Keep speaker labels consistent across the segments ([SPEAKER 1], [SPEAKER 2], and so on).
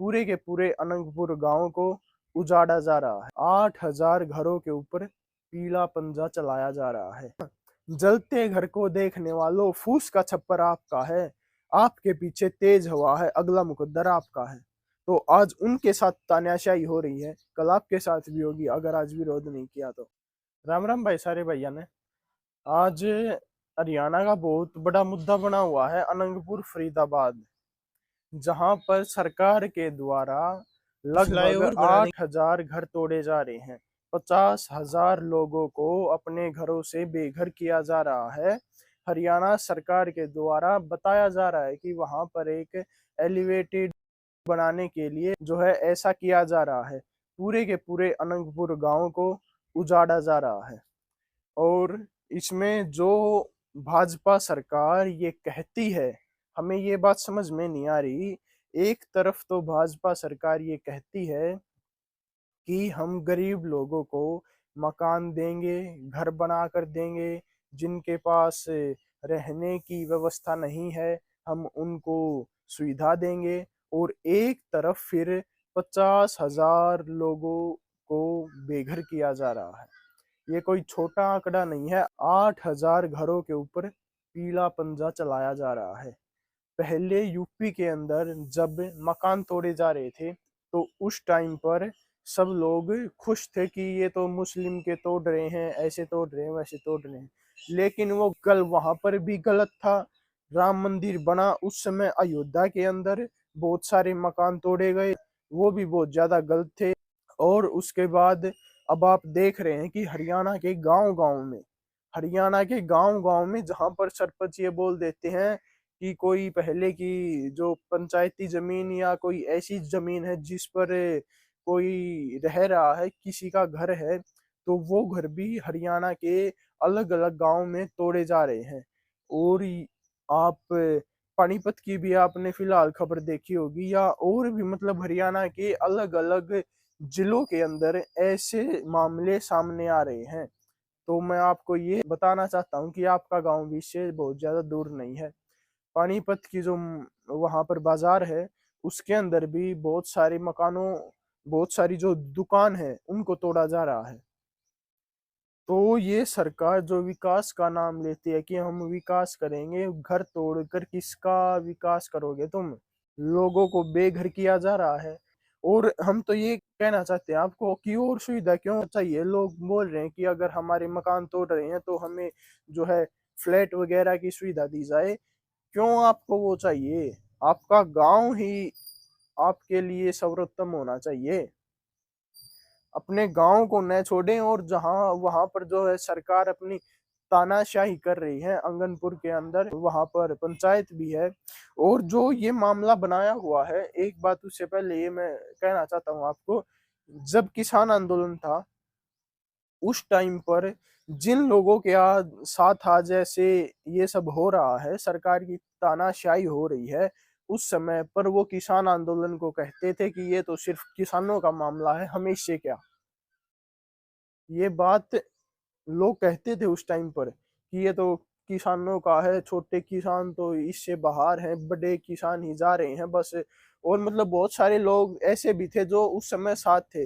[SPEAKER 1] पूरे के पूरे अनंगपुर गांव को उजाड़ा जा रहा है। 8,000 घरों के ऊपर पीला पंजा चलाया जा रहा है। जलते घर को देखने वालों, फूस का छप्पर आपका है, आपके पीछे तेज हवा है, अगला मुकद्दर आपका है। तो आज उनके साथ तानाशाही हो रही है, कल आपके साथ भी होगी अगर आज विरोध नहीं किया तो। राम राम भाई सारे भैया ने। आज हरियाणा का बहुत बड़ा मुद्दा बना हुआ है अनंगपुर फरीदाबाद, जहां पर सरकार के द्वारा लगभग
[SPEAKER 2] फ्लाईओवर बनाने
[SPEAKER 1] 8,000 घर तोड़े जा रहे हैं। 50,000 लोगों को अपने घरों से बेघर किया जा रहा है। हरियाणा सरकार के द्वारा बताया जा रहा है कि वहां पर एक एलिवेटेड बनाने के लिए जो है ऐसा किया जा रहा है। पूरे के पूरे अनंगपुर गांव को उजाड़ा जा रहा है। और इसमें जो भाजपा सरकार ये कहती है, हमें ये बात समझ में नहीं आ रही। एक तरफ तो भाजपा सरकार ये कहती है कि हम गरीब लोगों को मकान देंगे, घर बना कर देंगे, जिनके पास रहने की व्यवस्था नहीं है हम उनको सुविधा देंगे। और एक तरफ फिर 50,000 लोगों को बेघर किया जा रहा है। ये कोई छोटा आंकड़ा नहीं है। 8,000 घरों के ऊपर पीला पंजा चलाया जा रहा है। पहले यूपी के अंदर जब मकान तोड़े जा रहे थे तो उस टाइम पर सब लोग खुश थे कि ये तो मुस्लिम के तोड़ रहे हैं, ऐसे तोड़ रहे हैं, वैसे तोड़ रहे हैं। लेकिन वो कल वहां पर भी गलत था। राम मंदिर बना उस समय अयोध्या के अंदर, बहुत सारे मकान तोड़े गए, वो भी बहुत ज्यादा गलत थे। और उसके बाद अब आप देख रहे हैं कि हरियाणा के गांव गांव में जहां पर सरपंच ये बोल देते हैं कि कोई पहले की जो पंचायती जमीन या कोई ऐसी जमीन है जिस पर कोई रह रहा है, किसी का घर है, तो वो घर भी हरियाणा के अलग अलग गांव में तोड़े जा रहे हैं। और आप पानीपत की भी आपने फिलहाल खबर देखी होगी, या और भी मतलब हरियाणा के अलग अलग जिलों के अंदर ऐसे मामले सामने आ रहे हैं। तो मैं आपको ये बताना चाहता हूँ कि आपका गांव भी इससे बहुत ज्यादा दूर नहीं है। पानीपत की जो वहां पर बाजार है, उसके अंदर भी बहुत सारी जो दुकान है उनको तोड़ा जा रहा है। तो ये सरकार जो विकास का नाम लेती है कि हम विकास करेंगे, घर तोड़कर किसका विकास करोगे तुम? लोगों को बेघर किया जा रहा है। और हम तो ये कहना चाहते हैं आपको कि और सुविधा क्यों चाहिए। लोग बोल रहे हैं कि अगर हमारे मकान तोड़ रहे हैं तो हमें जो है फ्लैट वगैरह की सुविधा दी जाए। क्यों आपको वो चाहिए? आपका गांव ही आपके लिए सर्वोत्तम होना चाहिए। अपने गांव को न छोड़ें। और जहां वहां पर जो है सरकार अपनी तानाशाही कर रही है अंगनपुर के अंदर, वहां पर पंचायत भी है। और जो ये मामला बनाया हुआ है, एक बात उससे पहले ये मैं कहना चाहता हूँ आपको, जब किसान आंदोलन था उस टाइम पर जिन लोगों के साथ आज ऐसे ये सब हो रहा है, सरकार की तानाशाही हो रही है, उस समय पर वो किसान आंदोलन को कहते थे कि ये तो सिर्फ किसानों का मामला है, हमें इससे क्या। ये बात लोग कहते थे उस टाइम पर कि ये तो किसानों का है, छोटे किसान तो इससे बाहर हैं, बड़े किसान ही जा रहे हैं बस। और मतलब बहुत सारे लोग ऐसे भी थे जो उस समय साथ थे।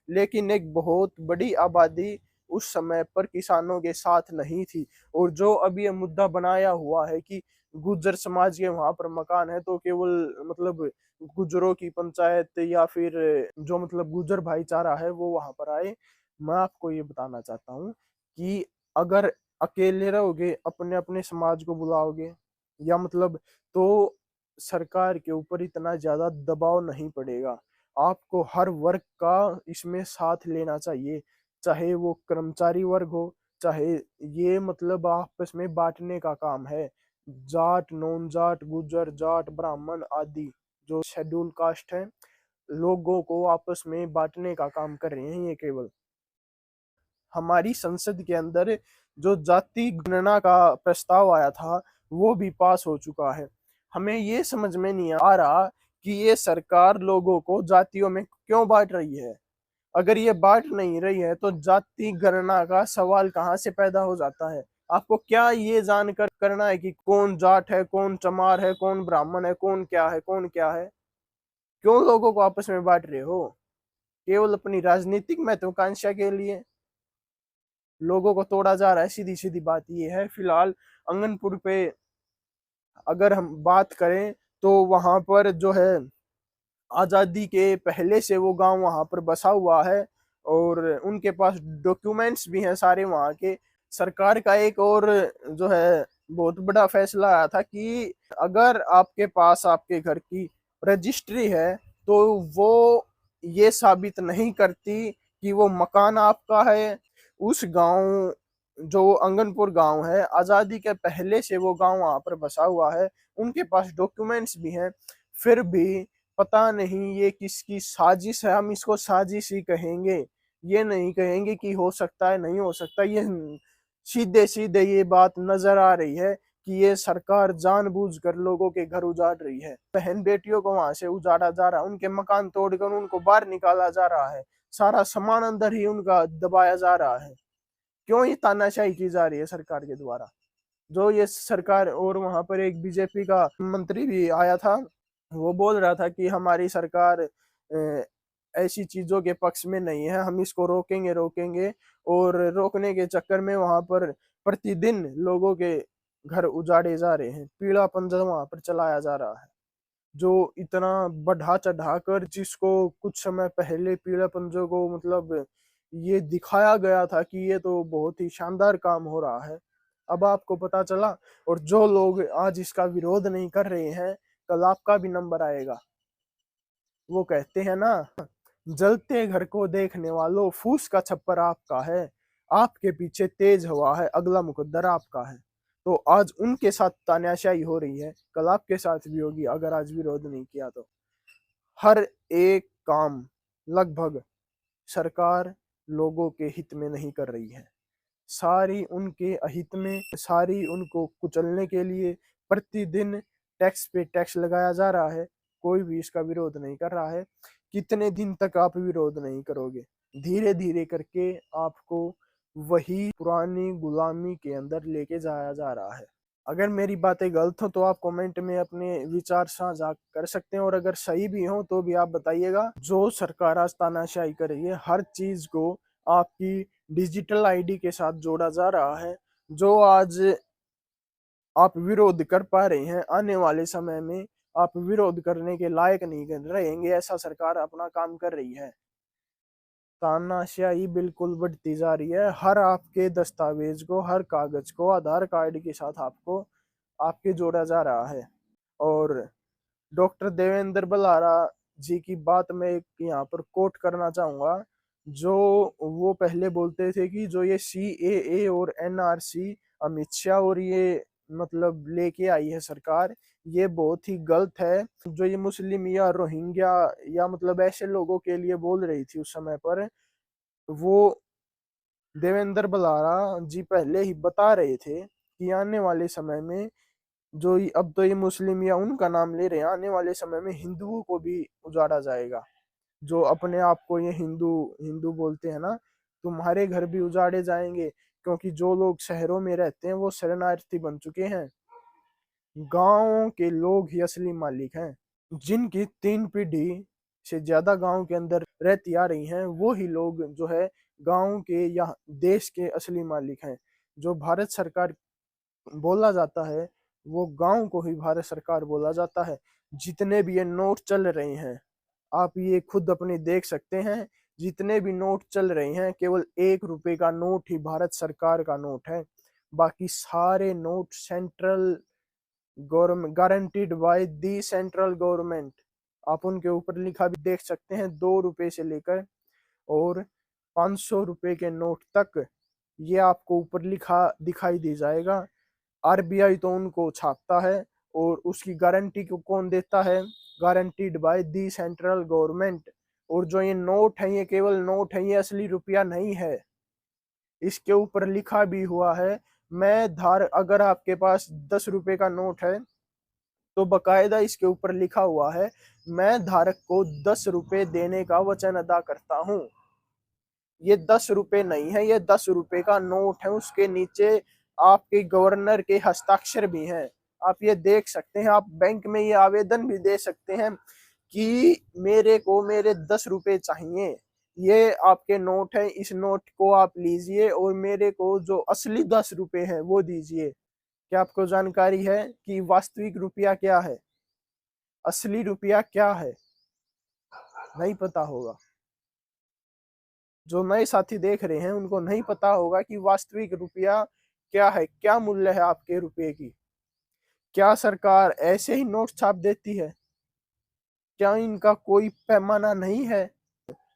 [SPEAKER 1] लेकिन एक बहुत बड़ी आबादी उस समय पर किसानों के साथ नहीं थी। और जो अभी ये मुद्दा बनाया हुआ है कि गुर्जर समाज के वहां पर मकान है, तो केवल मतलब गुर्जरों की पंचायत या फिर जो मतलब गुर्जर भाईचारा है वो वहां पर आए। मैं आपको ये बताना चाहता हूँ कि अगर अकेले रहोगे, अपने अपने समाज को बुलाओगे, या मतलब तो सरकार के ऊपर इतना ज्यादा दबाव नहीं पड़ेगा। आपको हर वर्ग का इसमें साथ लेना चाहिए, चाहे वो कर्मचारी वर्ग हो, चाहे ये मतलब आपस में बांटने का काम है। जाट, नॉन जाट, गुर्जर, जाट, ब्राह्मण आदि जो शेड्यूल कास्ट है, लोगों को आपस में बांटने का काम कर रहे हैं ये केवल। हमारी संसद के अंदर जो जाति गणना का प्रस्ताव आया था वो भी पास हो चुका है। हमें ये समझ में नहीं आ रहा कि ये सरकार लोगों को जातियों में क्यों बांट रही है। अगर ये बांट नहीं रही है तो जाति गणना का सवाल कहाँ से पैदा हो जाता है? आपको क्या ये जानकर करना है कि कौन जाट है, कौन चमार है, कौन ब्राह्मण है, कौन क्या है, कौन क्या है? क्यों लोगों को आपस में बांट रहे हो? केवल अपनी राजनीतिक महत्वाकांक्षा के लिए लोगों को तोड़ा जा रहा है। सीधी सीधी बात ये है। फिलहाल अंगनपुर पे अगर हम बात करें तो वहां पर जो है आजादी के पहले से वो गांव वहां पर बसा हुआ है और उनके पास डॉक्यूमेंट्स भी हैं सारे वहां के। सरकार का एक और जो है बहुत बड़ा फैसला आया था कि अगर आपके पास आपके घर की रजिस्ट्री है तो वो ये साबित नहीं करती कि वो मकान आपका है। उस गांव जो अंगनपुर गांव है, आजादी के पहले से वो गांव वहां पर बसा हुआ है, उनके पास डॉक्यूमेंट्स भी हैं। फिर भी पता नहीं ये किसकी साजिश है। हम इसको साजिश ही कहेंगे, ये नहीं कहेंगे कि हो सकता है नहीं हो सकता। ये सीधे सीधे ये बात नजर आ रही है कि ये सरकार जानबूझकर लोगों के घर उजाड़ रही है। बहन बेटियों को वहां से उजाड़ा जा रहा है, उनके मकान तोड़कर उनको बाहर निकाला जा रहा है, सारा सामान अंदर ही उनका दबाया जा रहा है। क्यों ये तानाशाही की जा रही है सरकार के द्वारा? जो ये सरकार, और वहां पर एक बीजेपी का मंत्री भी आया था, वो बोल रहा था कि हमारी सरकार ऐसी चीजों के पक्ष में नहीं है, हम इसको रोकेंगे रोकेंगे। और रोकने के चक्कर में वहां पर प्रतिदिन लोगों के घर उजाड़े जा रहे हैं, पीड़ा पंजर वहां पर चलाया जा रहा है। जो इतना बढ़ा चढ़ा कर जिसको कुछ समय पहले पीड़ा पंजों को मतलब ये दिखाया गया था कि ये तो बहुत ही शानदार काम हो रहा है, अब आपको पता चला। और जो लोग आज इसका विरोध नहीं कर रहे हैं, कल आपका भी नंबर आएगा। वो कहते हैं ना, जलते घर को देखने वालों, फूस का छप्पर आपका है, आपके पीछे तेज हवा है, अगला मुकद्दर आपका है। तो आज उनके साथ तानाशाही हो रही है, कल आपके साथ भी होगी अगर आज विरोध नहीं किया तो। हर एक काम लगभग सरकार लोगों के हित में नहीं कर रही है, सारी उनके अहित में, सारी उनको कुचलने के लिए प्रतिदिन टैक्स पे टैक्स लगाया जा रहा है। कोई भी इसका विरोध नहीं कर रहा है। कितने दिन तक आप विरोध नहीं करोगे? धीरे धीरे करके आपको वही पुरानी गुलामी के अंदर लेके जाया जा रहा है। अगर मेरी बातें गलत हो तो आप कमेंट में अपने विचार साझा कर सकते हैं, और अगर सही भी हो तो भी आप बताइएगा। जो सरकार आज तानाशाही कर रही है, हर चीज को आपकी डिजिटल आईडी के साथ जोड़ा जा रहा है, जो आज आप विरोध कर पा रहे हैं, आने वाले समय में आप विरोध करने के लायक नहीं रहेंगे, ऐसा सरकार अपना काम कर रही है। तानाशाही बिल्कुल बढ़ती जा रही है। हर आपके दस्तावेज को, हर कागज को आधार कार्ड के साथ आपको आपके जोड़ा जा रहा है। और डॉक्टर देवेंद्र बलारा जी की बात मैं एक यहाँ पर कोट करना चाहूंगा। जो वो पहले बोलते थे कि जो ये CAA और NRC अमित शाह और ये मतलब लेके आई है सरकार, ये बहुत ही गलत है। जो ये मुस्लिम या रोहिंग्या या मतलब ऐसे लोगों के लिए बोल रही थी उस समय पर, वो देवेंद्र बलारा जी पहले ही बता रहे थे कि आने वाले समय में अब तो ये मुस्लिम या उनका नाम ले रहे हैं, आने वाले समय में हिंदुओं को भी उजाड़ा जाएगा। जो अपने आप को ये हिंदू हिंदू बोलते हैं ना, तुम्हारे घर भी उजाड़े जाएंगे, क्योंकि जो लोग शहरों में रहते हैं वो शरणार्थी बन चुके हैं। गांव के लोग ही असली मालिक हैं। जिनकी 3 पीढ़ी से ज्यादा गांव के अंदर रहती आ रही हैं, वो ही लोग जो है गांव के या देश के असली मालिक हैं। जो भारत सरकार बोला जाता है, वो गांव को ही भारत सरकार बोला जाता है। जितने भी ये नोट चल रहे हैं, आप ये खुद अपने देख सकते हैं, जितने भी नोट चल रहे हैं, केवल 1 रुपए का नोट ही भारत सरकार का नोट है। बाकी सारे note central government, guaranteed by the central government. आप उनके ऊपर लिखा भी देख सकते हैं, 2 रुपए से लेकर और 500 रुपए के नोट तक ये आपको ऊपर लिखा दिखाई दे जाएगा। RBI तो उनको छापता है, और उसकी गारंटी को कौन देता है? Guaranteed by the central government. और जो ये नोट है, ये केवल नोट है, ये असली रुपया नहीं है। इसके ऊपर लिखा भी हुआ है, मैं धार अगर आपके पास 10 रुपए का नोट है तो बकायदा इसके ऊपर लिखा हुआ है, मैं धारक को 10 रुपए देने का वचन अदा करता हूँ। ये 10 रुपए नहीं है, ये 10 रुपए का नोट है। उसके नीचे आपके गवर्नर के हस्ताक्षर भी हैं। आप ये देख सकते हैं, आप बैंक में ये आवेदन भी दे सकते हैं कि मेरे को मेरे 10 रुपए चाहिए, ये आपके नोट है, इस नोट को आप लीजिए और मेरे को जो असली 10 रुपए हैं वो दीजिए। क्या आपको जानकारी है कि वास्तविक रुपया क्या है, असली रुपया क्या है? नहीं पता होगा। जो नए साथी देख रहे हैं उनको नहीं पता होगा कि वास्तविक रुपया क्या है, क्या मूल्य है आपके रुपये की। क्या सरकार ऐसे ही नोट छाप देती है? क्या इनका कोई पैमाना नहीं है?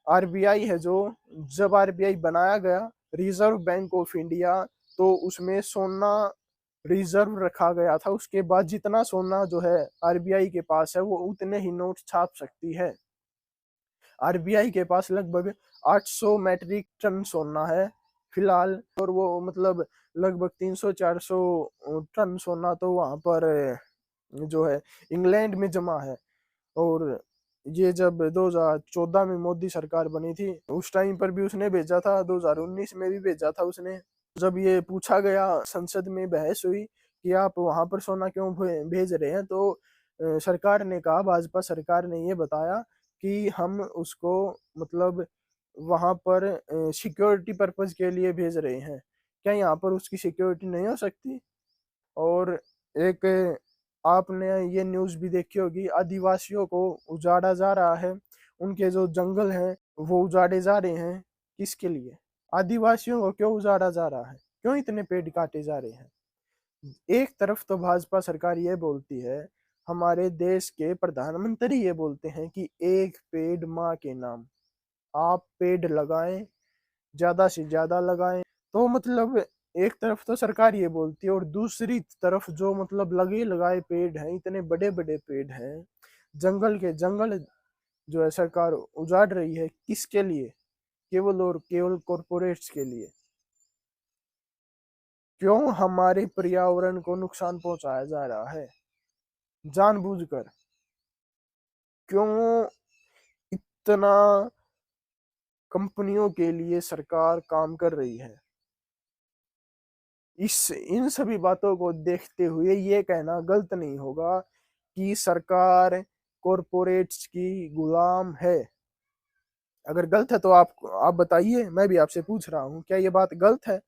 [SPEAKER 1] आरबीआई है जो, जब आरबीआई बनाया गया, रिजर्व बैंक ऑफ इंडिया, तो उसमें सोना रिजर्व रखा गया था। उसके बाद जितना सोना जो है आरबीआई के पास है वो उतने ही नोट छाप सकती है। आरबीआई के पास लगभग 800 मैट्रिक टन सोना है फिलहाल, और वो मतलब लगभग 300-400 टन सोना तो वहां पर जो है इंग्लैंड में जमा है। और ये जब 2014 में मोदी सरकार बनी थी उस टाइम पर भी उसने भेजा था, 2019 में भी भेजा था उसने। जब ये पूछा गया, संसद में बहस हुई कि आप वहां पर सोना क्यों भेज रहे हैं, तो सरकार ने कहा, भाजपा सरकार ने ये बताया कि हम उसको मतलब वहां पर सिक्योरिटी पर्पज के लिए भेज रहे हैं। क्या यहाँ पर उसकी सिक्योरिटी नहीं हो सकती? और एक आपने ये न्यूज़ भी देखी होगी, आदिवासियों को उजाड़ा जा रहा है, उनके जो जंगल हैं वो उजाड़े जा रहे हैं। किसके लिए? आदिवासियों को क्यों उजाड़ा जा रहा है? क्यों इतने पेड़ काटे जा रहे हैं? एक तरफ तो भाजपा सरकार ये बोलती है, हमारे देश के प्रधानमंत्री ये बोलते हैं कि एक पेड़ माँ के नाम, आप पेड़ लगाएं, ज्यादा से ज्यादा लगाएं। तो मतलब एक तरफ तो सरकार ये बोलती है और दूसरी तरफ जो मतलब लगे लगाए पेड़ हैं, इतने बड़े बड़े पेड़ हैं, जंगल के जंगल जो है सरकार उजाड़ रही है। किसके लिए? केवल और केवल कॉरपोरेट्स के लिए। क्यों हमारे पर्यावरण को नुकसान पहुंचाया जा रहा है जानबूझकर? क्यों इतना कंपनियों के लिए सरकार काम कर रही है? इन सभी बातों को देखते हुए ये कहना गलत नहीं होगा कि सरकार कॉरपोरेट्स की गुलाम है। अगर गलत है तो आप बताइए, मैं भी आपसे पूछ रहा हूँ, क्या ये बात गलत है?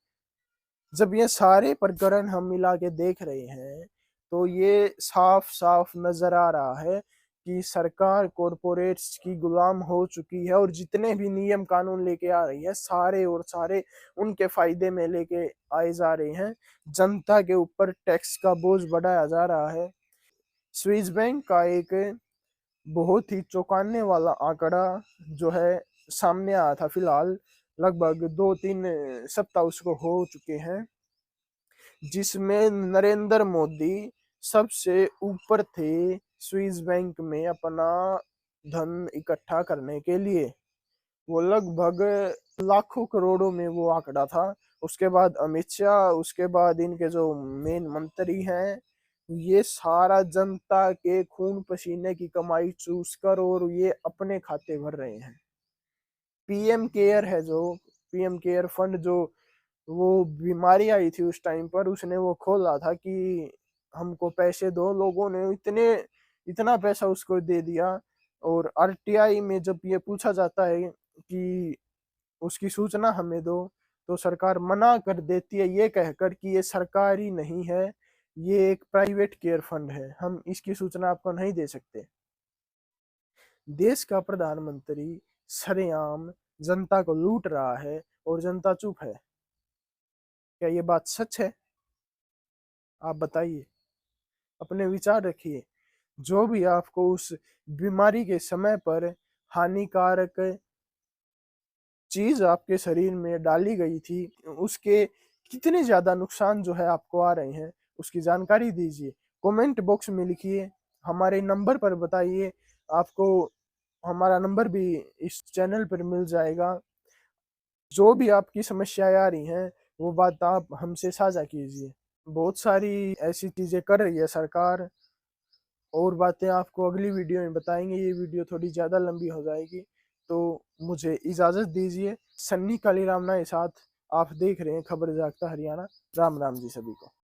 [SPEAKER 1] जब ये सारे प्रकरण हम मिला के देख रहे हैं तो ये साफ साफ नजर आ रहा है कि सरकार कॉरपोरेट्स की गुलाम हो चुकी है और जितने भी नियम कानून लेके आ रही है सारे और सारे उनके फायदे में लेके आए जा रहे हैं। जनता के ऊपर टैक्स का बोझ बढ़ाया जा रहा है। स्विस बैंक का एक बहुत ही चौंकाने वाला आंकड़ा जो है सामने आया था फिलहाल, लगभग 2-3 सप्ताह उसको हो चुके हैं, जिसमें नरेंद्र मोदी सबसे ऊपर थे स्विस बैंक में अपना धन इकट्ठा करने के लिए। वो लगभग लाखों करोड़ों में वो आंकड़ा था। उसके बाद अमित शाह, उसके बाद इनके जो मेन मंत्री हैं, ये सारा जनता के खून पसीने की कमाई चूस कर और ये अपने खाते भर रहे हैं। पीएम केयर है जो, पीएम केयर फंड जो, वो बीमारी आई थी उस टाइम पर उसने वो खोला था कि हमको पैसे दो, लोगों ने इतना पैसा उसको दे दिया। और आरटीआई में जब ये पूछा जाता है कि उसकी सूचना हमें दो, तो सरकार मना कर देती है ये कहकर कि ये सरकारी नहीं है, ये एक प्राइवेट केयर फंड है, हम इसकी सूचना आपको नहीं दे सकते। देश का प्रधानमंत्री सरेआम जनता को लूट रहा है और जनता चुप है। क्या ये बात सच है? आप बताइए, अपने विचार रखिए। जो भी आपको उस बीमारी के समय पर हानिकारक चीज आपके शरीर में डाली गई थी, उसके कितने ज्यादा नुकसान जो है आपको आ रहे हैं, उसकी जानकारी दीजिए, कमेंट बॉक्स में लिखिए, हमारे नंबर पर बताइए। आपको हमारा नंबर भी इस चैनल पर मिल जाएगा। जो भी आपकी समस्याएं आ रही हैं वो बात आप हमसे साझा कीजिए। बहुत सारी ऐसी चीजें कर रही है सरकार, और बातें आपको अगली वीडियो में बताएंगे। ये वीडियो थोड़ी ज़्यादा लंबी हो जाएगी, तो मुझे इजाज़त दीजिए। सन्नी कालीराम के साथ आप देख रहे हैं खबर जागता हरियाणा। राम राम जी सभी को।